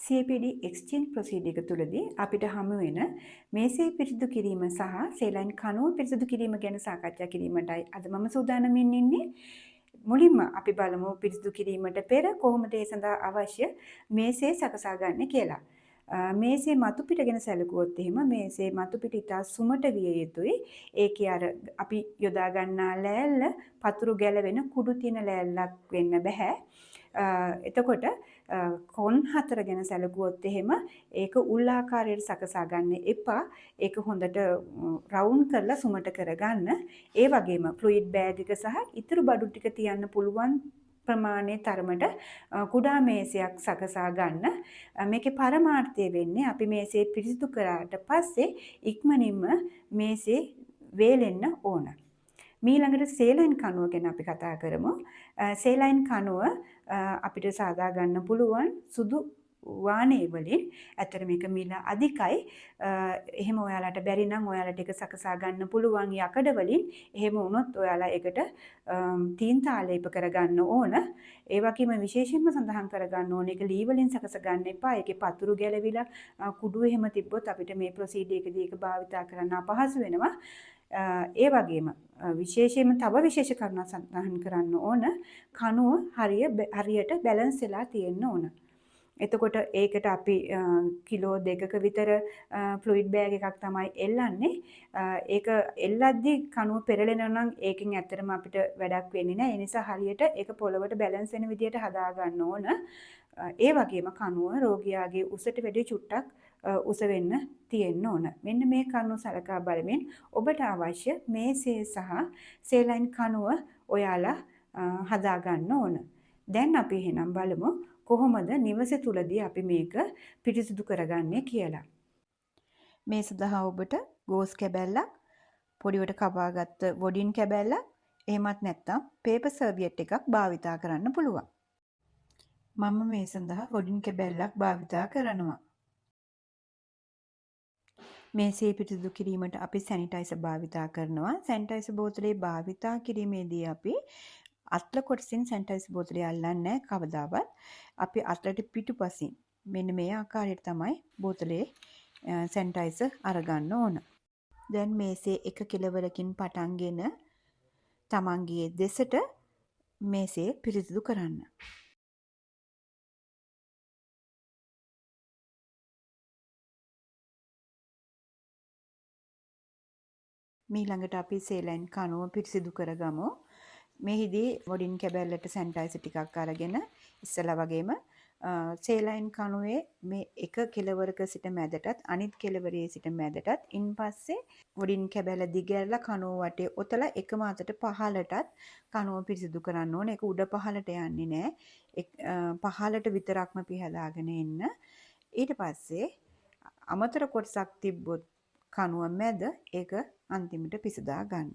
CAPD exchange procedure එක තුළදී අපිට හමු වෙන මේසේ පිරිසිදු කිරීම සහ සේලයින් කණුව පිරිසිදු කිරීම ගැන සාකච්ඡා කිරීමටයි අද මම සූදානම් ඉන්නේ. මුලින්ම අපි බලමු පිරිසිදු කිරීමට පෙර කොහොමද ඒ සඳහා අවශ්‍ය මේසේ සකසා ගන්න කියලා. මේසේ මතු පිට ගැන සැලකුවොත් එහෙම මේසේ මතු පිට ඉතා සුමට විය යුතුයි. ඒකේ අර අපි යොදා ගන්නා ලෑල්ල පතුරු ගැලවෙන කුඩු තියෙන ලෑල්ලක් වෙන්න බෑ. එතකොට කොන් 4 ගැන සැලකුවොත් එහෙම ඒක උල් ආකාරයට සකසා ගන්න එපා. ඒක හොඳට රවුන්ඩ් කරලා සුමට කරගන්න. ඒ වගේම ෆ්ලුයිඩ් බෑග් එක සහ ඉතුරු බඩු ටික තියන්න පුළුවන් ප්‍රමාණයේ තරමට කුඩා මේසයක් සකසා ගන්න. මේකේ පරමාර්ථය වෙන්නේ අපි මේසේ පිරිසිදු කරාට පස්සේ ඉක්මනින්ම මේසේ වේලෙන්න ඕන. ඊළඟට සේලයින් කණුව ගැන අපි කතා කරමු. සේලයින් කණුව අපිට සාදා ගන්න පුළුවන් සුදු වානේ වලින්. ඇත්තට මේක මිල අධිකයි. එහෙම ඔයාලට බැරි නම් ඔයාලට ඒක සකසා ගන්න පුළුවන් යකඩ වලින්. එහෙම වුණොත් ඔයාලා ඒකට තීන්ත ආලේප කරගන්න ඕන. ඒ වගේම විශේෂයෙන්ම සඳහන් කරගන්න ඕන ඒක ලී වලින් සකස ගන්න එපා. ඒකේ පතුරු ගැලවිලා කුඩු එහෙම තිබ්බොත් අපිට මේ ප්‍රොසීඩර් එකදී ඒක භාවිතා කරන්න අපහසු වෙනවා. ඒ වගේම විශේෂයෙන්ම තව විශේෂ කරුණක් සඳහන් කරන්න ඕන කණුව හරියට බැලන්ස් වෙලා තියෙන්න ඕන. එතකොට ඒකට අපි කිලෝ 2ක විතර ෆ්ලුයිඩ් බෑග් එකක් තමයි එල්ලන්නේ. ඒක එල්ලද්දී කණුව පෙරලෙනවා නම් ඒකෙන් ඇත්තටම අපිට වැඩක් වෙන්නේ නැහැ. ඒ නිසා හරියට ඒක පොළවට බැලන්ස් වෙන විදිහට හදා ගන්න ඕන. ඒ වගේම කණුව රෝගියාගේ උසට වැඩි චුට්ටක් උස වෙන්න තියෙන්න ඕන. මෙන්න මේ කරුණු සලකා බලමින් ඔබට අවශ්‍ය මේසේ සහ සේලයින් කණුව ඔයාලා හදා ගන්න ඕන. දැන් අපි එහෙනම් බලමු කොහොමද නිවස තුලදී අපි මේක පිරිසිදු කරගන්නේ කියලා. මේ සඳහා ඔබට ගෝස් කැබැල්ලක්, පොඩිවට කපාගත්ත වොඩින් කැබැල්ලක්, එහෙමත් නැත්නම් පේපර් සර්වියට් එකක් භාවිතා කරන්න පුළුවන්. මම මේ සඳහා වොඩින් කැබැල්ලක් භාවිතා කරනවා. මේසේ පිරිසිදු කිරීමට අපි සැනිටයිසර් භාවිතා කරනවා. සැනිටයිසර් බෝතලේ භාවිතා කිරීමේදී අපි අත්ල කොටසින් සැනිටයිසර් බෝතලේ අල්ලන්නේ නැහැ කවදාවත්. අපි අත්ලට පිටුපසින් මෙන්න මේ ආකාරයට තමයි බෝතලේ සැනිටයිසර් අරගන්න ඕන. දැන් මේසේ එක කෙළවරකින් පටන්ගෙන තමන්ගේ දෙසට මේසේ පිරිසිදු කරන්න. ඊළඟට අපි සේලයින් කණුව පිරිසිදු කරගමු. මෙහිදී වොඩින් කැබැල්ලට සැනිටයිසර් ටිකක් අරගෙන ඉස්සලා වගේම සේලයින් කණුවේ මේ එක කෙළවරක සිට මැදටත් අනිත් කෙළවරේ සිට මැදටත් ඉන්පස්සේ වොඩින් කැබැල්ල දිගහැරලා කණුව වටේ ඔතලා එකම අතට පහළටත් කණුව පිරිසිදු කරන්න ඕනේ. ඒක උඩ පහළට යන්නේ නැහැ. පහළට විතරක්ම පිහදාගෙන එන්න. ඊට පස්සේ අමතර කොටසක් තිබ්බොත් කණුව මැද ඒක අන්තිමට පිසදා ගන්න.